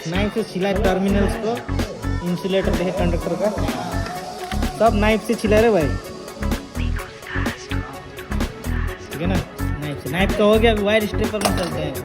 Knife से छिला terminals को, इंसुलेटर देखे कंडक्टर का, सब नाइफ से छिला रे भाई, ठीक है ना। नाइफ का हो गया, वायर स्टेपर में चलते हैं।